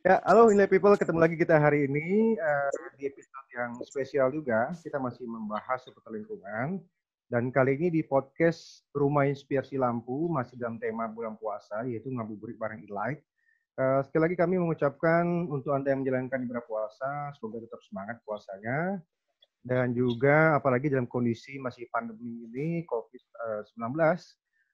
Ya, halo Inle People, ketemu lagi kita hari ini di episode yang spesial juga. Kita masih membahas seputar lingkungan. Dan kali ini di podcast Rumah Inspirasi Lampu, masih dalam tema bulan puasa, yaitu ngabuburit bareng Elite. Sekali lagi kami mengucapkan untuk Anda yang menjalankan ibadah puasa, semoga tetap semangat puasanya. Dan juga apalagi dalam kondisi masih pandemi ini, COVID-19,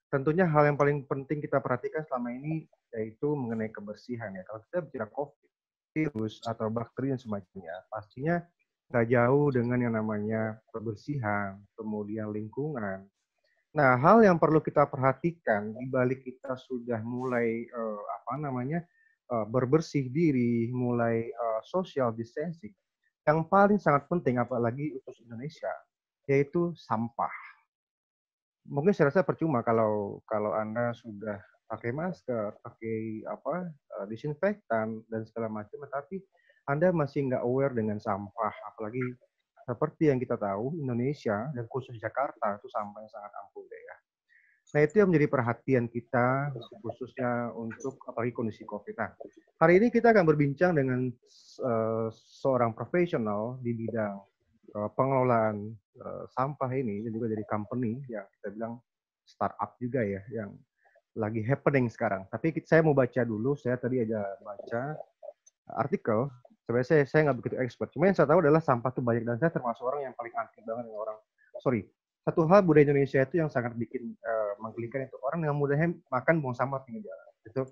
tentunya hal yang paling penting kita perhatikan selama ini yaitu mengenai kebersihan ya. Kalau kita bicara COVID, virus atau bakteri dan semacamnya, pastinya nggak jauh dengan yang namanya kebersihan, kemudian lingkungan. Nah, hal yang perlu kita perhatikan di balik kita sudah mulai berbersih diri, mulai social distancing, yang paling sangat penting apalagi untuk Indonesia yaitu sampah. Mungkin saya rasa percuma kalau Anda sudah pakai masker, pakai disinfektan dan segala macam, tetapi Anda masih nggak aware dengan sampah, apalagi seperti yang kita tahu Indonesia dan khusus Jakarta itu sampahnya sangat ampuh deh ya. Nah itu yang menjadi perhatian kita khususnya untuk apalagi kondisi COVID. Nah hari ini kita akan berbincang dengan seorang profesional di bidang pengelolaan sampah ini dan juga dari company yang kita bilang startup juga ya yang lagi happening sekarang. Tapi saya mau baca dulu, saya tadi aja baca artikel. Sebenarnya saya nggak begitu expert. Cuma yang saya tahu adalah sampah itu banyak dan saya termasuk orang yang paling anti banget dengan orang. Sorry, satu hal budaya Indonesia itu yang sangat bikin menggelikan itu orang yang mudahnya makan buang sampah pinggir jalan. Itu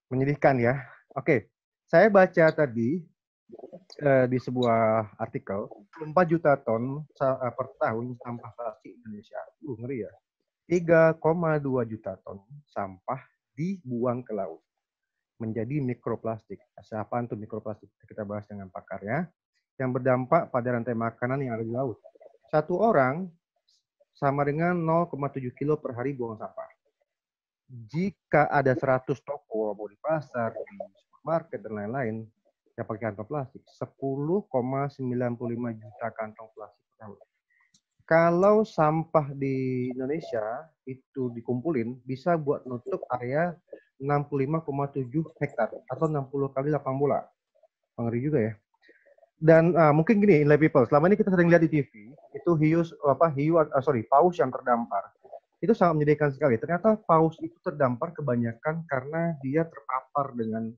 menyedihkan ya. Oke, saya baca tadi di sebuah artikel 4 juta ton per tahun sampah plastik Indonesia. Ngeri ya. 3,2 juta ton sampah dibuang ke laut menjadi mikroplastik. Siapa itu mikroplastik? Kita bahas dengan pakarnya. Yang berdampak pada rantai makanan yang ada di laut. Satu orang sama dengan 0,7 kilo per hari buang sampah. Jika ada 100 toko, mau di pasar, di supermarket, dan lain-lain, yang pakai kantong plastik, 10,95 juta kantong plastik per tahun. Kalau sampah di Indonesia itu dikumpulin, bisa buat nutup area 65,7 hektar atau 60 kali lapang bola. Ngeri juga ya. Dan mungkin gini, Inlay People, selama ini kita sering lihat di TV, itu paus yang terdampar. Itu sangat menyedihkan sekali. Ternyata paus itu terdampar kebanyakan karena dia terpapar dengan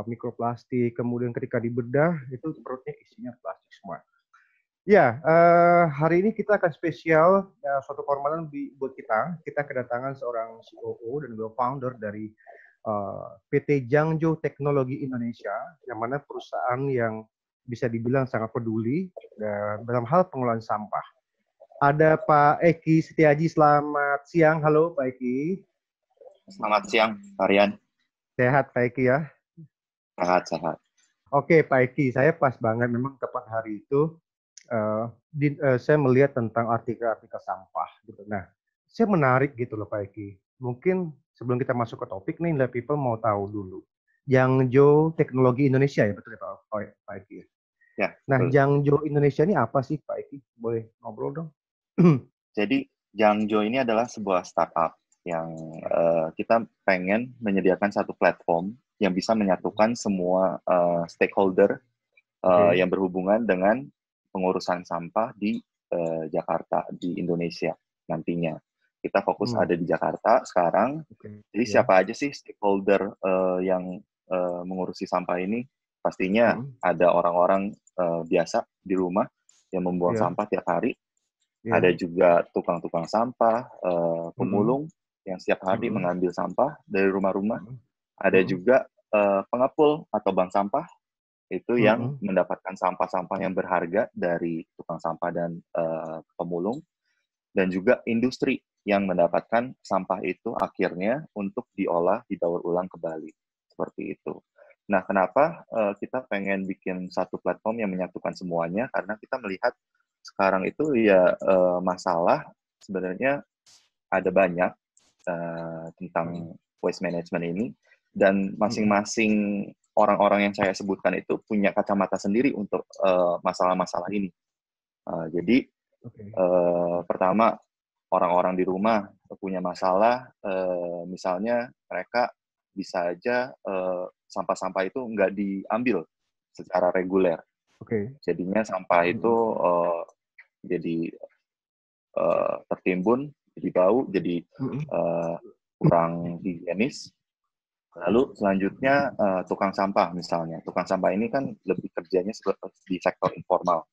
mikroplastik, kemudian ketika dibedah, itu perutnya isinya plastik semua. Ya, hari ini kita akan spesial, suatu kehormatan buat kita. Kita kedatangan seorang COO dan juga founder dari PT Jiangzhou Teknologi Indonesia, yang mana perusahaan yang bisa dibilang sangat peduli dalam hal pengelolaan sampah. Ada Pak Eki Setiaji, selamat siang. Halo Pak Eki. Selamat siang, Varian. Sehat Pak Eki ya? Sehat. Oke Pak Eki, saya pas banget memang tepat hari itu saya melihat tentang artikel-artikel sampah gitu. Nah, saya menarik gitu loh Pak Eki. Mungkin sebelum kita masuk ke topik nih, Let People mau tahu dulu. Jiangzhou Teknologi Indonesia ya, betul ya Pak Eki? Ya, Nah, betul. Jiangzhou Indonesia ini apa sih Pak Eki? Boleh ngobrol dong? Jadi, Jiangzhou ini adalah sebuah startup yang kita pengen menyediakan satu platform yang bisa menyatukan semua stakeholder yang berhubungan dengan pengurusan sampah di Jakarta, di Indonesia nantinya. Kita fokus ada di Jakarta sekarang. Jadi siapa aja sih stakeholder yang mengurusi sampah ini? Pastinya ada orang-orang biasa di rumah yang membuang sampah tiap hari. Ada juga tukang-tukang sampah, pemulung yang setiap hari mengambil sampah dari rumah-rumah. Ada juga pengepul atau bank sampah, itu yang mendapatkan sampah-sampah yang berharga dari tukang sampah dan pemulung. Dan juga industri yang mendapatkan sampah itu akhirnya untuk diolah, didaur ulang kembali. Seperti itu. Nah, kenapa kita pengen bikin satu platform yang menyatukan semuanya? Karena kita melihat sekarang itu ya masalah sebenarnya ada banyak tentang waste management ini, dan masing-masing orang-orang yang saya sebutkan itu punya kacamata sendiri untuk masalah-masalah ini. Jadi pertama, orang-orang di rumah punya masalah, misalnya mereka bisa aja sampah-sampah itu nggak diambil secara reguler. Jadinya sampah itu jadi tertimbun, jadi bau, jadi kurang higienis. Lalu selanjutnya tukang sampah misalnya. Tukang sampah ini kan lebih kerjanya di sektor informal.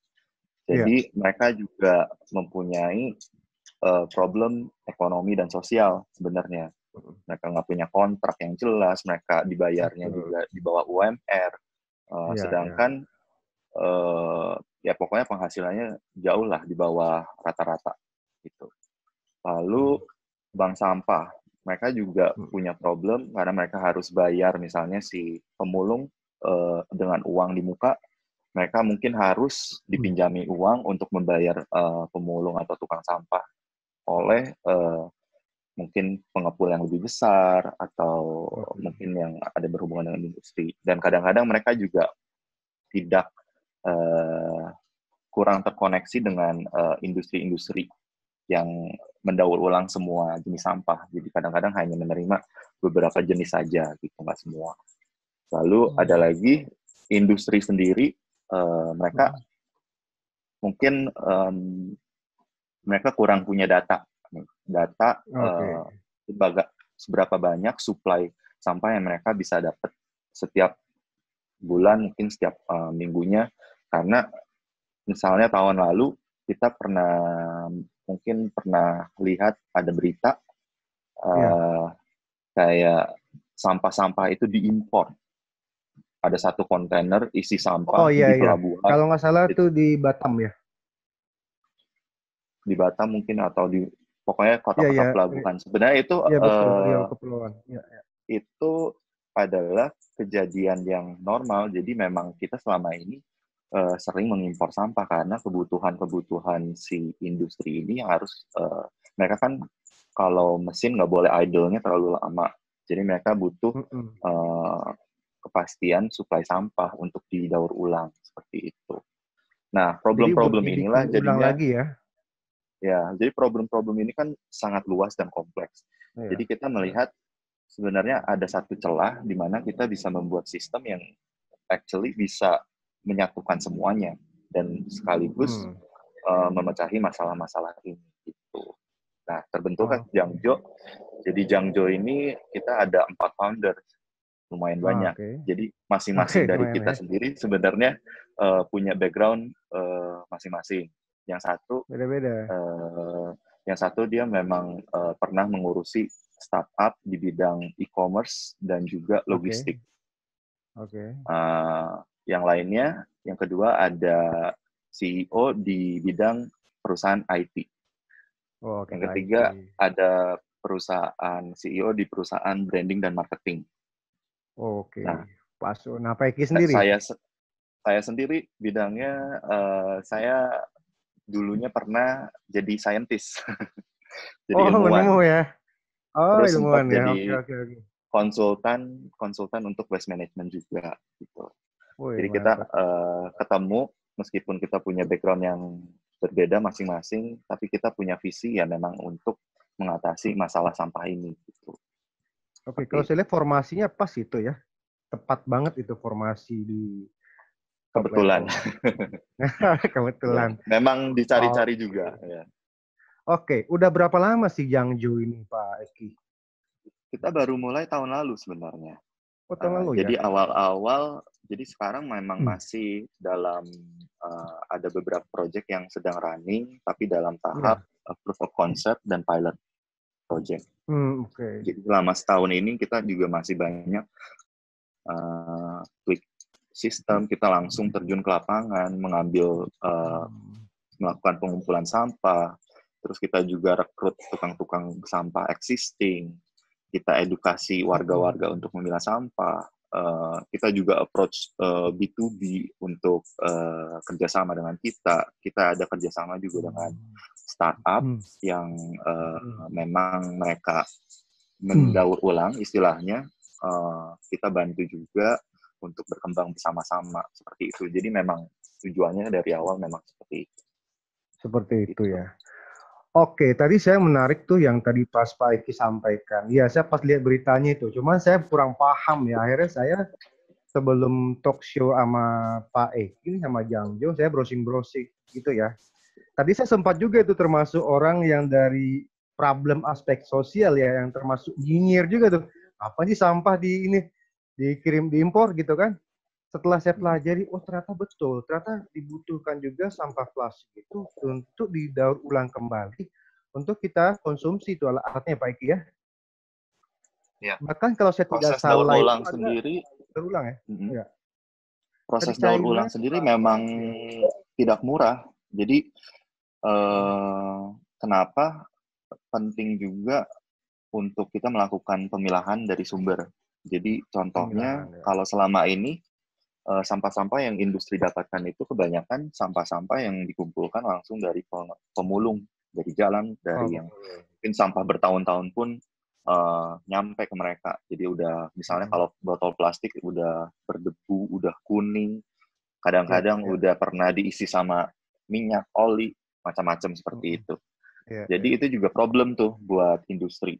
Jadi mereka juga mempunyai problem ekonomi dan sosial sebenarnya. Mereka nggak punya kontrak yang jelas, mereka dibayarnya juga di bawah UMR. Sedangkan ya pokoknya penghasilannya jauh lah di bawah rata-rata gitu. Lalu bank sampah, mereka juga punya problem karena mereka harus bayar misalnya si pemulung dengan uang di muka, mereka mungkin harus dipinjami uang untuk membayar pemulung atau tukang sampah oleh mungkin pengepul yang lebih besar atau mungkin yang ada berhubungan dengan industri. Dan kadang-kadang mereka juga tidak kurang terkoneksi dengan industri-industri yang mendaur ulang semua jenis sampah. Jadi kadang-kadang hanya menerima beberapa jenis saja, gitu, nggak semua. Lalu ada lagi industri sendiri, mereka mungkin mereka kurang punya data seberapa banyak supply sampah yang mereka bisa dapat setiap bulan, mungkin setiap minggunya. Karena misalnya tahun lalu kita mungkin pernah lihat ada berita kayak sampah-sampah itu diimpor. Ada satu kontainer isi sampah di pelabuhan. Kalau nggak salah itu di Batam ya? Di Batam mungkin atau di pokoknya kota-kota pelabuhan. Sebenarnya itu kepulauan. Itu adalah kejadian yang normal. Jadi memang kita selama ini sering mengimpor sampah karena kebutuhan si industri ini yang harus mereka kan kalau mesin nggak boleh idle-nya terlalu lama. Jadi mereka butuh kepastian suplai sampah untuk didaur ulang seperti itu. Nah, problem-problem inilah jadinya lagi ya. Ya, jadi problem-problem ini kan sangat luas dan kompleks. Jadi kita melihat sebenarnya ada satu celah di mana kita bisa membuat sistem yang actually bisa menyatukan semuanya dan sekaligus memecahi masalah-masalah ini gitu. Nah, terbentuklah Jangjo. Jadi Jangjo ini kita ada 4 founder, lumayan banyak. Jadi masing-masing dari kita sendiri sebenarnya punya background masing-masing. Yang satu beda-beda. Yang satu dia memang pernah mengurusi startup di bidang e-commerce dan juga logistik. Yang lainnya, yang kedua ada CEO di bidang perusahaan IT. Yang ketiga ada CEO di perusahaan branding dan marketing. Nah, Pak Eki sendiri? Saya sendiri bidangnya saya dulunya pernah jadi scientist. Jadi ilmuwan. Terus sempat jadi konsultan untuk waste management juga gitu. Jadi kita ketemu meskipun kita punya background yang berbeda masing-masing, tapi kita punya visi ya memang untuk mengatasi masalah sampah ini gitu. Kalau saya lihat formasinya pas itu ya. Tepat banget itu formasi di Kebetulan. Kebetulan. Ya, memang dicari-cari juga. Ya. Udah berapa lama sih Jangjo ini, Pak Eki? Kita baru mulai tahun lalu sebenarnya. Tahun lalu jadi awal-awal, jadi sekarang memang masih dalam ada beberapa project yang sedang running, tapi dalam tahap proof of concept dan pilot project. Jadi selama setahun ini kita juga masih banyak tweak sistem, kita langsung terjun ke lapangan, melakukan pengumpulan sampah, terus kita juga rekrut tukang-tukang sampah existing, kita edukasi warga-warga untuk memilah sampah, kita juga approach B2B untuk kerjasama dengan kita ada kerjasama juga dengan startup yang memang mereka mendaur ulang istilahnya, kita bantu juga untuk berkembang bersama-sama seperti itu. Jadi memang tujuannya dari awal memang seperti itu. Seperti itu ya. Tadi saya menarik tuh yang tadi pas Pak Eki sampaikan. Ya, saya pas lihat beritanya itu. Cuman saya kurang paham ya. Akhirnya saya sebelum talk show sama Pak Eki sama Jangjo, saya browsing-browsing gitu ya. Tadi saya sempat juga itu termasuk orang yang dari problem aspek sosial ya, yang termasuk nyinyir juga tuh. Apa sih sampah di ini dikirim diimpor gitu kan? Setelah saya pelajari, oh ternyata betul, ternyata dibutuhkan juga sampah plastik itu untuk didaur ulang kembali untuk kita konsumsi itu alatnya Pak Eki ya. Ya. Bahkan kalau saya tidak Proses daur salah itu ulang ada sendiri, berulang ya. Ya. Dari proses daur China ulang sendiri sampai memang ya. tidak murah. Jadi kenapa penting juga untuk kita melakukan pemilahan dari sumber. Jadi contohnya Pemilahan ya. kalau selama ini sampah-sampah yang industri dapatkan itu kebanyakan sampah-sampah yang dikumpulkan langsung dari pemulung, dari jalan, Oh, dari yang mungkin sampah bertahun-tahun pun nyampe ke mereka. Jadi udah misalnya kalau botol plastik udah berdebu, udah kuning, kadang-kadang ya. udah pernah diisi sama minyak, oli, macam-macam seperti itu. Jadi itu juga problem tuh buat industri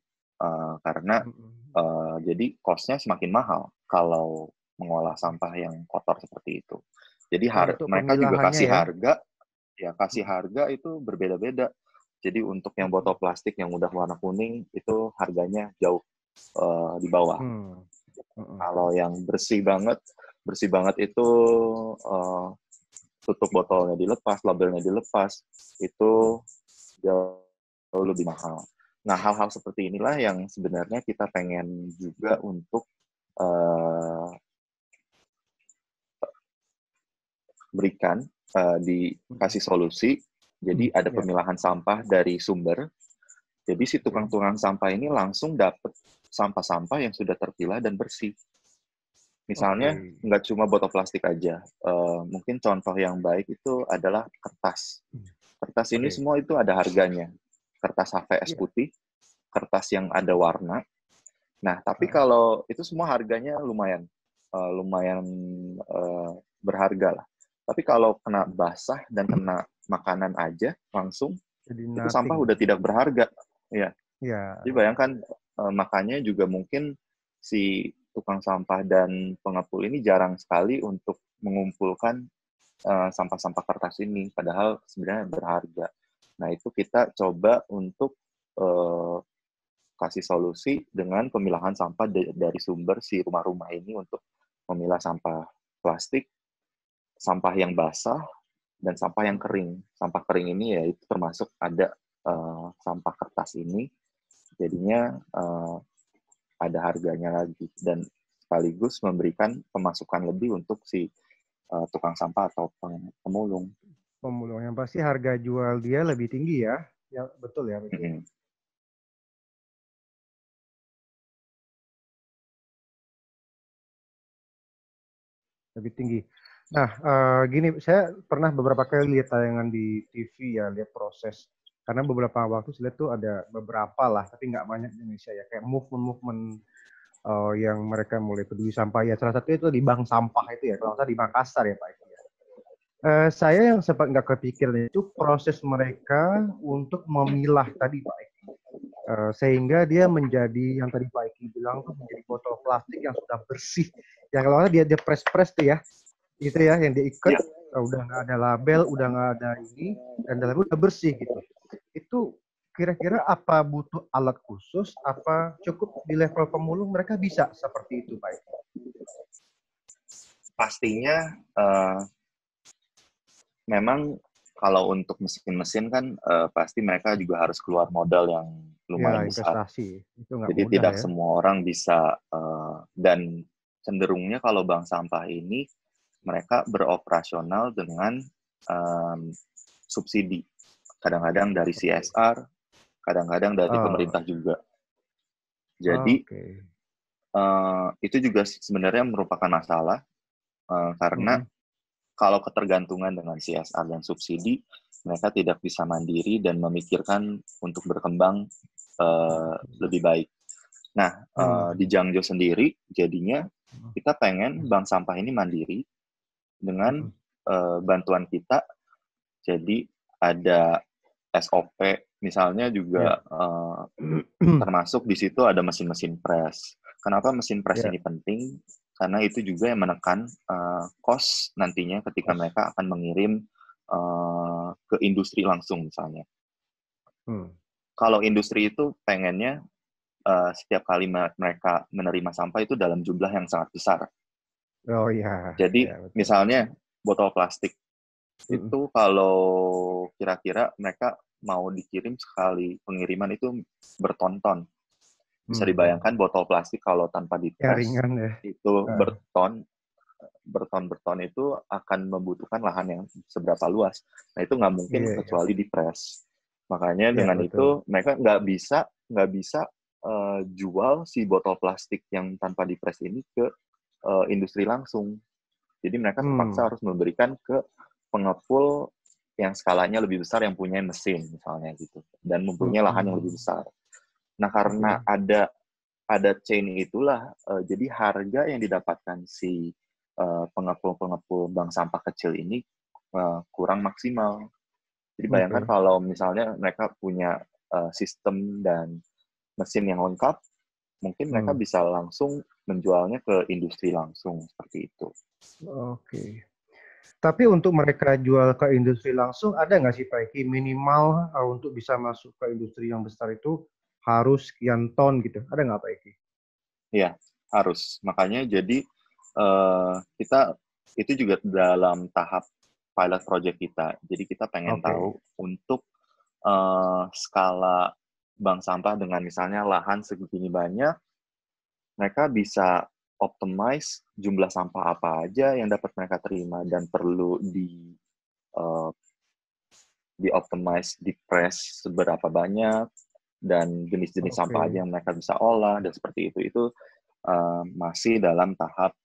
karena jadi cost-nya semakin mahal kalau mengolah sampah yang kotor seperti itu. Jadi Untuk mereka juga pemilahannya kasih ya. harga, ya kasih harga itu berbeda-beda. Jadi untuk yang botol plastik yang udah warna kuning itu harganya jauh di bawah. Kalau yang bersih banget itu tutup botolnya dilepas, labelnya dilepas, itu jauh lebih mahal. Nah, hal-hal seperti inilah yang sebenarnya kita pengen juga untuk berikan, dikasih solusi. Jadi ada pemilahan sampah dari sumber. Jadi si tukang-tukang sampah ini langsung dapat sampah-sampah yang sudah terpilah dan bersih. Misalnya, nggak cuma botol plastik aja. Mungkin contoh yang baik itu adalah kertas. Kertas ini semua itu ada harganya. Kertas HVS putih, kertas yang ada warna. Nah, tapi kalau itu semua harganya lumayan berharga lah. Tapi kalau kena basah dan kena makanan aja langsung, itu sampah udah tidak berharga. Ya. Jadi bayangkan makanya juga mungkin si tukang sampah dan pengepul ini jarang sekali untuk mengumpulkan sampah-sampah kertas ini, padahal sebenarnya berharga. Nah, itu kita coba untuk kasih solusi dengan pemilahan sampah dari sumber si rumah-rumah ini untuk memilah sampah plastik, sampah yang basah, dan sampah yang kering. Sampah kering ini ya itu termasuk ada sampah kertas ini, jadinya ada harganya lagi dan sekaligus memberikan pemasukan lebih untuk si tukang sampah atau pemulung. Pemulung yang pasti harga jual dia lebih tinggi ya. Ya betul ya. Lebih tinggi. Nah, gini, saya pernah beberapa kali lihat tayangan di TV ya, lihat proses. Karena beberapa waktu saya lihat tuh ada beberapa lah, tapi nggak banyak di Indonesia ya, kayak movement-movement yang mereka mulai peduli sampah ya. Salah satu itu di bank sampah itu ya, kalau nggak salah di Makassar ya Pak. Saya yang sempat nggak kepikir itu proses mereka untuk memilah tadi Pak Eki. Sehingga dia menjadi yang tadi Pak Eki bilang tuh menjadi botol plastik yang sudah bersih. Yang kalau dia press tuh ya, itu ya yang diikat, udah nggak ada label, udah nggak ada ini, dan dalamnya udah bersih gitu. Itu kira-kira apa butuh alat khusus, apa cukup di level pemulung mereka bisa seperti itu Pak Eki? Pastinya memang kalau untuk mesin-mesin kan pasti mereka juga harus keluar modal yang lumayan besar. Itu nggak jadi mudah, tidak ya. semua orang bisa dan cenderungnya kalau bank sampah ini mereka beroperasional dengan subsidi. Kadang-kadang dari CSR, kadang-kadang dari pemerintah juga. Jadi itu juga sebenarnya merupakan masalah karena kalau ketergantungan dengan CSR dan subsidi, mereka tidak bisa mandiri dan memikirkan untuk berkembang lebih baik. Nah, di Jangjo sendiri, jadinya kita pengen bank sampah ini mandiri dengan bantuan kita. Jadi ada SOP, misalnya juga termasuk di situ ada mesin-mesin press. Kenapa mesin press ini penting? karena itu juga yang menekan cost nantinya ketika mereka akan mengirim ke industri langsung misalnya. Kalau industri itu pengennya setiap kali mereka menerima sampah itu dalam jumlah yang sangat besar. Oh iya. Jadi Ya, betul. misalnya botol plastik itu kalau kira-kira mereka mau dikirim sekali pengiriman itu berton-ton. Bisa dibayangkan botol plastik kalau tanpa Ya, dipres ringan ya. itu berton itu akan membutuhkan lahan yang seberapa luas. Nah itu nggak mungkin kecuali dipres. Makanya dengan betul. itu mereka nggak bisa jual si botol plastik yang tanpa dipres ini ke industri langsung. Jadi mereka terpaksa harus memberikan ke pengepul yang skalanya lebih besar yang punya mesin misalnya gitu dan mempunyai lahan yang lebih besar. Nah karena ada chain itulah jadi harga yang didapatkan si pengepul bank sampah kecil ini kurang maksimal. Jadi bayangkan kalau misalnya mereka punya sistem dan mesin yang lengkap, mungkin mereka bisa langsung menjualnya ke industri langsung seperti itu. Oke. Tapi untuk mereka jual ke industri langsung, ada nggak sih Pak Eki minimal untuk bisa masuk ke industri yang besar itu harus sekian ton gitu? Ada nggak Pak Eki? Iya, harus. Makanya jadi kita itu juga dalam tahap pilot project kita. Jadi kita pengen tahu untuk skala bank sampah dengan misalnya lahan segini banyak, mereka bisa optimize jumlah sampah apa aja yang dapat mereka terima dan perlu di optimize, di press seberapa banyak dan jenis-jenis sampah aja yang mereka bisa olah dan seperti itu. Itu masih dalam tahap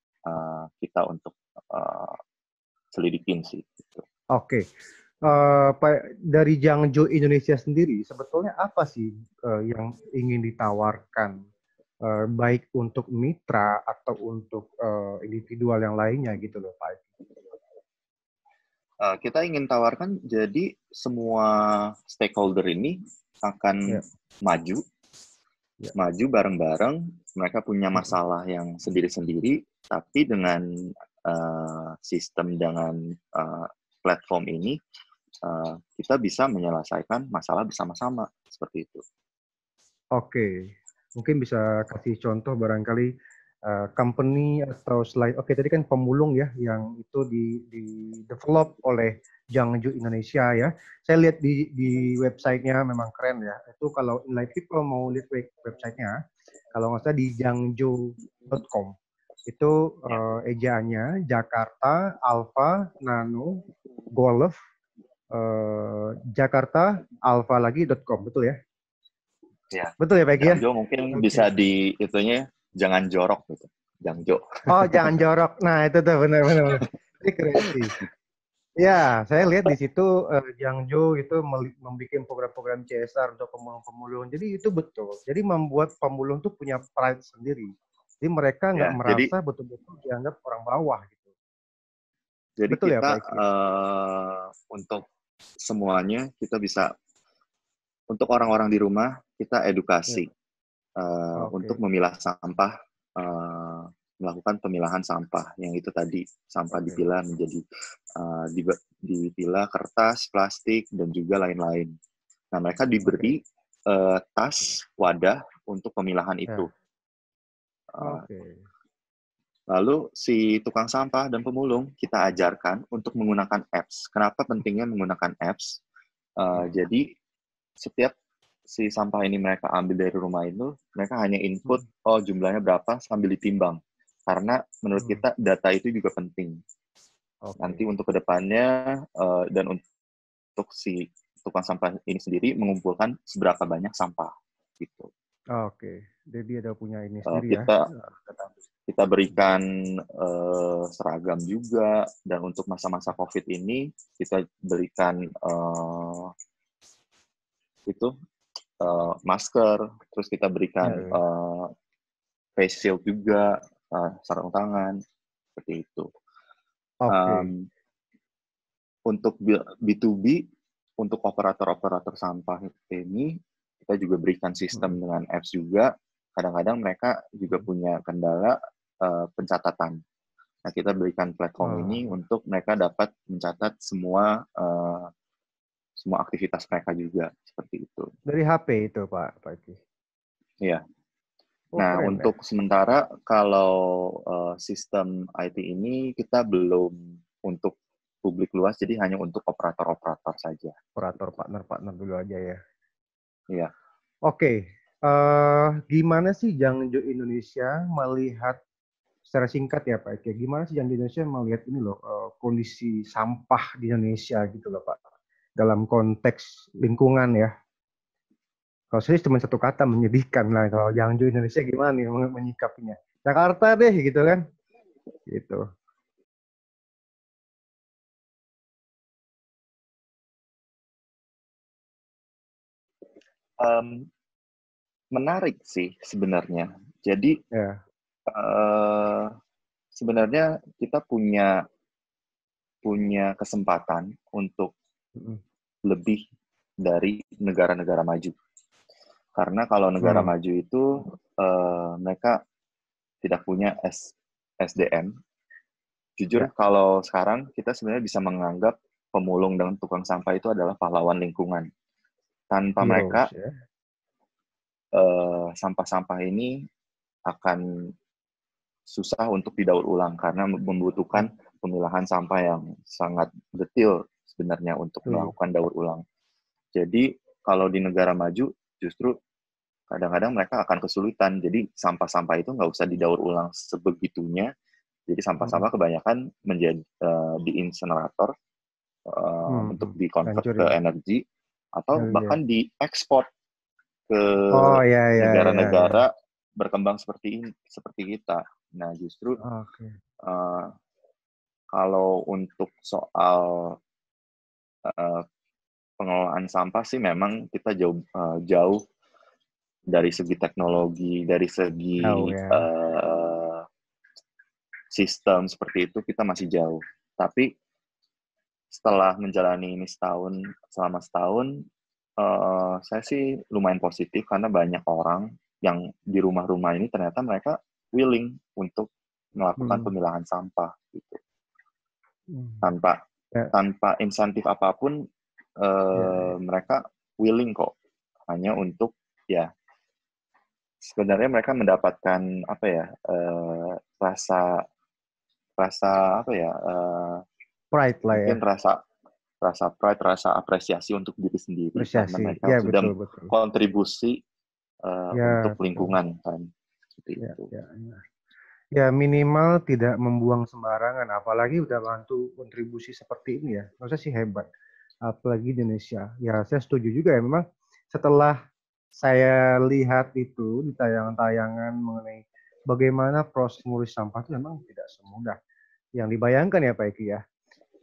kita untuk selidikin sih. Gitu. Oke. Dari Jiangjo Indonesia sendiri, sebetulnya apa sih yang ingin ditawarkan, baik untuk mitra atau untuk individual yang lainnya gitu loh Pak? Kita ingin tawarkan jadi semua stakeholder ini akan maju bareng-bareng. Mereka punya masalah yang sendiri-sendiri, tapi dengan sistem dengan platform ini kita bisa menyelesaikan masalah bersama-sama seperti itu. Oke, mungkin bisa kasih contoh barangkali company atau slide. Oke, tadi kan pemulung ya yang itu di develop oleh Jiangjo Indonesia ya. Saya lihat di websitenya memang keren ya. Itu kalau inline people mau lihat websitenya, kalau nggak salah di jiangjo.com. Itu ejaannya Jakarta Alpha Nano Golf Jakarta Alpha lagi.com, betul ya? Ya. Betul ya Pak Eki ya? Jangjo mungkin bisa di itunya jangan jorok gitu. Jangjo. Oh, jangan jorok. Nah, itu tuh benar-benar. Ini keren sih. Ya, saya lihat di situ Jiangjo itu membuat program-program CSR untuk pemulung-pemulung. Jadi itu betul. Jadi membuat pemulung tuh punya pride sendiri. Jadi mereka nggak merasa betul-betul dianggap orang bawah gitu. Jadi betul kita ya Pak Eki? Untuk semuanya kita bisa untuk orang-orang di rumah kita edukasi untuk memilah sampah, melakukan pemilahan sampah yang itu tadi sampah dipilah menjadi dipilah kertas, plastik dan juga lain-lain. Nah mereka diberi tas, wadah untuk pemilahan itu. Lalu si tukang sampah dan pemulung kita ajarkan untuk menggunakan apps. Kenapa pentingnya menggunakan apps? Jadi setiap si sampah ini mereka ambil dari rumah itu, mereka hanya input, jumlahnya berapa sambil ditimbang. Karena menurut kita data itu juga penting. Nanti untuk kedepannya dan untuk si tukang sampah ini sendiri mengumpulkan seberapa banyak sampah gitu. Jadi ada punya ini sendiri ya. Kita berikan seragam juga dan untuk masa-masa COVID ini kita berikan masker, terus kita berikan face shield juga, sarung tangan, seperti itu. Untuk B2B, untuk operator-operator sampah ini, kita juga berikan sistem dengan apps juga. Kadang-kadang mereka juga punya kendala, pencatatan. Nah, kita berikan platform ini untuk mereka dapat mencatat semua aktivitas mereka juga seperti itu. Dari HP itu Pak Eki. Iya. Oh, Nah, keren ya. untuk sementara kalau sistem IT ini kita belum untuk publik luas, jadi hanya untuk operator-operator saja. Operator partner-partner dulu aja ya. Iya. Oke, gimana sih Jangjo Indonesia melihat secara singkat ya Pak Eki, gimana sih Jangjo Indonesia melihat ini loh kondisi sampah di Indonesia gitu loh Pak, dalam konteks lingkungan ya. Kalau saya cuma satu kata menyedihkan lah. Kalau Jangjo Indonesia gimana nih menyikapinya? Jakarta deh gitu kan, gitu. Menarik sih sebenarnya. Jadi Ya. sebenarnya kita punya kesempatan untuk lebih dari negara-negara maju. Karena kalau negara maju itu mereka tidak punya SDM. Jujur kalau sekarang kita sebenarnya bisa menganggap pemulung dan tukang sampah itu adalah pahlawan lingkungan. Tanpa mereka, sampah-sampah ini akan susah untuk didaur ulang karena membutuhkan pemilahan sampah yang sangat detail sebenarnya untuk melakukan daur ulang. Jadi kalau di negara maju justru kadang-kadang mereka akan kesulitan. Jadi sampah-sampah itu nggak usah didaur ulang sebegitunya. Jadi sampah-sampah kebanyakan menjadi di insenerator untuk dikonvert ke energi atau bahkan diekspor ke negara-negara berkembang seperti kita. Nah, justru kalau untuk soal pengelolaan sampah sih memang kita jauh dari segi teknologi, dari segi sistem seperti itu kita masih jauh. Tapi setelah menjalani ini selama setahun, saya sih lumayan positif karena banyak orang yang di rumah-rumah ini ternyata mereka willing untuk melakukan pemilahan sampah gitu. Tanpa insentif apapun, mereka willing kok, hanya untuk ya sebenarnya mereka mendapatkan apa ya rasa apa ya pride lah mungkin ya. rasa pride, rasa apresiasi untuk diri sendiri karena mereka sudah betul. kontribusi untuk lingkungan kan seperti itu. Ya minimal tidak membuang sembarangan, apalagi udah bantu kontribusi seperti ini ya. Maksudnya sih hebat, apalagi di Indonesia. Ya saya setuju juga ya, memang setelah saya lihat itu di tayangan-tayangan mengenai bagaimana proses mengurus sampah itu memang tidak semudah yang dibayangkan ya Pak Eki ya.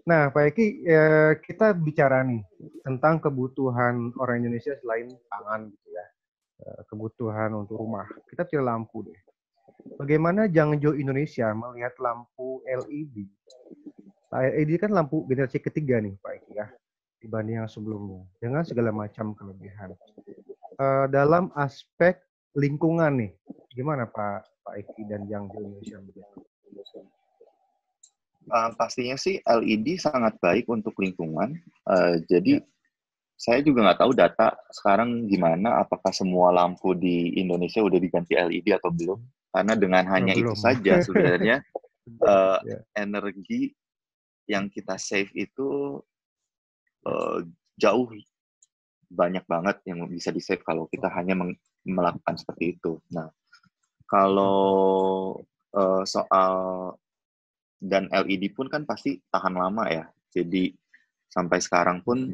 Nah Pak Eki, kita bicara nih tentang kebutuhan orang Indonesia selain pangan gitu ya, kebutuhan untuk rumah. Kita pilih lampu deh. Bagaimana Jangjo Indonesia melihat lampu LED? LED kan lampu generasi ketiga nih Pak Eki ya, dibanding yang sebelumnya, dengan segala macam kelebihan. Dalam aspek lingkungan nih, gimana Pak Eki dan Jangjo Indonesia begitu? Pastinya sih LED sangat baik untuk lingkungan. Jadi saya juga nggak tahu data sekarang gimana, apakah semua lampu di Indonesia udah diganti LED atau belum. Karena dengan hanya itu saja sebenarnya energi yang kita save itu jauh banyak banget yang bisa di-save kalau kita hanya melakukan seperti itu. Nah, kalau soal dan LED pun kan pasti tahan lama ya. Jadi sampai sekarang pun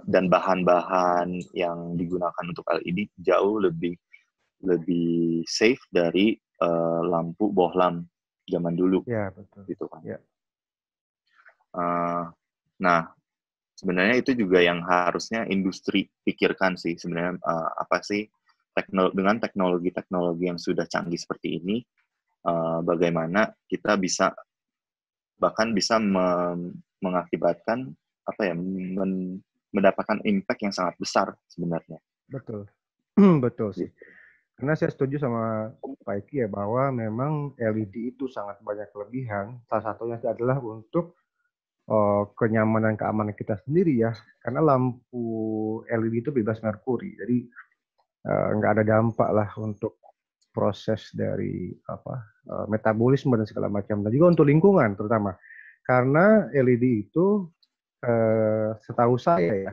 dan bahan-bahan yang digunakan untuk LED jauh lebih safe dari lampu bohlam zaman dulu. Ya betul. Gitu kan. Nah, sebenarnya itu juga yang harusnya industri pikirkan sih sebenarnya apa sih dengan teknologi-teknologi yang sudah canggih seperti ini, bagaimana kita bisa bahkan bisa mengakibatkan apa ya mendapatkan impact yang sangat besar sebenarnya. Betul, betul sih. Karena saya setuju sama Pak Eki ya bahwa memang LED itu sangat banyak kelebihan. Salah satunya adalah untuk kenyamanan keamanan kita sendiri ya. Karena lampu LED itu bebas merkuri, jadi nggak ada dampak lah untuk proses dari metabolisme dan segala macam. Dan juga untuk lingkungan terutama. Karena LED itu setahu saya ya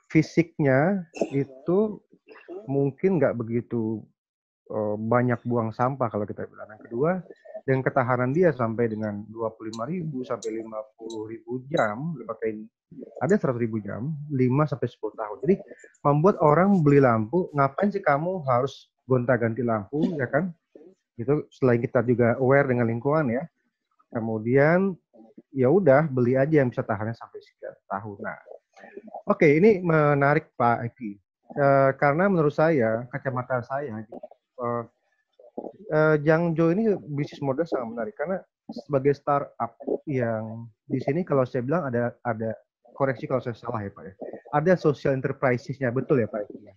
fisiknya itu mungkin nggak begitu banyak buang sampah kalau kita bilang. Yang kedua, dengan ketahanan dia sampai dengan 25.000 sampai 50.000 jam, ada 100.000 jam, 5 sampai 10 tahun. Jadi membuat orang beli lampu, ngapain sih kamu harus gonta-ganti lampu, ya kan? Itu selain kita juga aware dengan lingkungan ya. Kemudian ya udah beli aja yang bisa tahannya sampai sekian tahun. Nah, oke, ini menarik Pak Eki. Karena menurut saya, kacamata saya, Jangjo ini bisnis model sangat menarik karena sebagai startup yang di sini kalau saya bilang ada koreksi kalau saya salah ya Pak ya. Ada social enterprises-nya, betul ya Pak Eki?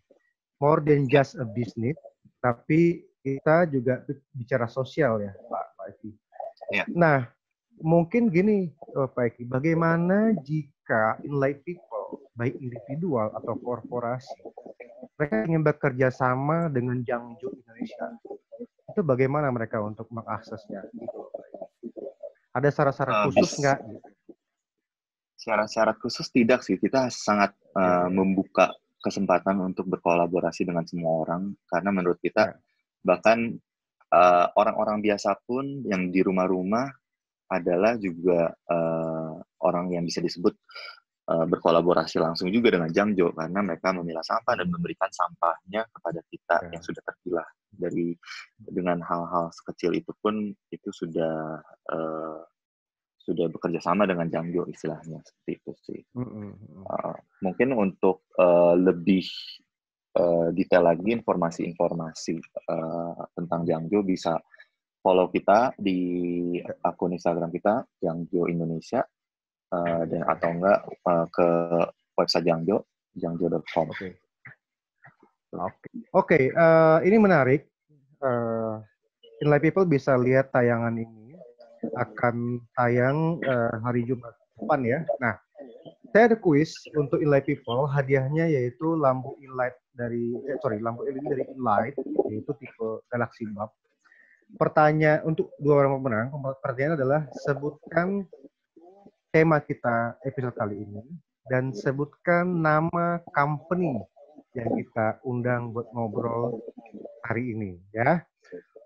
More than just a business, tapi kita juga bicara sosial ya Pak Eki. Ya. Nah, mungkin gini Pak Eki, bagaimana jika Enlight People, baik individual atau korporasi, mereka ingin bekerja sama dengan Jangjo Indonesia, itu bagaimana mereka untuk mengaksesnya? Ada syarat-syarat khusus nggak? Syarat-syarat khusus tidak sih, kita sangat membuka kesempatan untuk berkolaborasi dengan semua orang, karena menurut kita bahkan orang-orang biasa pun yang di rumah-rumah adalah juga orang yang bisa disebut berkolaborasi langsung juga dengan Jangjo, karena mereka memilah sampah dan memberikan sampahnya kepada kita yang sudah terpilah. Dengan hal-hal sekecil itu pun itu sudah bekerja sama dengan Jangjo istilahnya, seperti itu sih. Mungkin untuk lebih detail lagi informasi-informasi tentang Jangjo bisa follow kita di akun Instagram kita Jangjo Indonesia dan atau enggak ke website Jangjo, jangjo.com. Oke, ini menarik. Enlight People bisa lihat tayangan ini akan tayang hari Jumat depan ya. Nah, saya ada kuis untuk Enlight People. Hadiahnya yaitu lampu LED dari Enlight, yaitu tipe Galaxy Bulb. Pertanyaan untuk 2 orang pemenang. Pertanyaan adalah sebutkan tema kita episode kali ini dan sebutkan nama company yang kita undang buat ngobrol hari ini ya.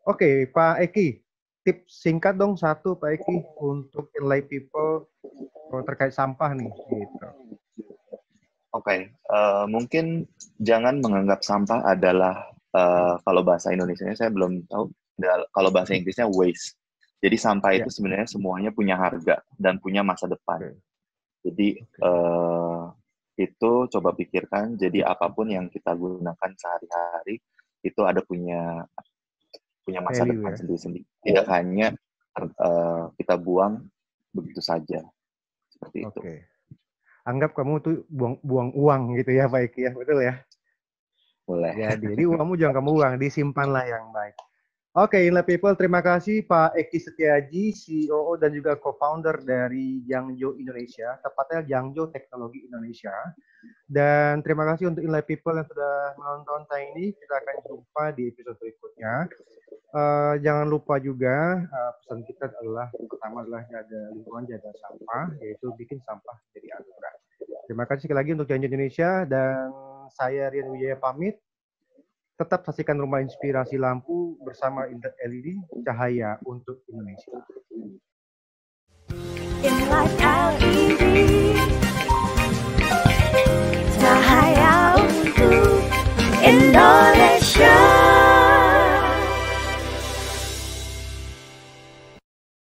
Oke, Pak Eki, tips singkat dong satu Pak Eki untuk Enlight People terkait sampah nih gitu. Oke, mungkin jangan menganggap sampah adalah kalau bahasa Indonesianya saya belum tahu, kalau bahasa Inggrisnya waste. Jadi sampah itu sebenarnya semuanya punya harga dan punya masa depan. Jadi itu coba pikirkan. Jadi apapun yang kita gunakan sehari-hari itu ada punya masa depan sendiri-sendiri. Tidak hanya kita buang begitu saja. Seperti itu. Anggap kamu tuh buang uang gitu ya Pak Eki ya, betul ya? Boleh. Jadi uangmu jangan kamu buang, disimpanlah yang baik. Oke, Enlight People, terima kasih Pak Eki Setiaji, CEO dan juga co-founder dari Jangjo Indonesia, tepatnya Jangjo Teknologi Indonesia. Dan terima kasih untuk Enlight People yang sudah menonton saya ini. Kita akan jumpa di episode berikutnya. Jangan lupa juga pesan kita adalah pertama adalah jaga lingkungan, jaga sampah, yaitu bikin sampah jadi anugerah. Terima kasih sekali lagi untuk Jangjo Indonesia dan saya Rian Wijaya pamit. Tetap saksikan Rumah Inspirasi Lampu bersama Indah LED, cahaya untuk Indonesia.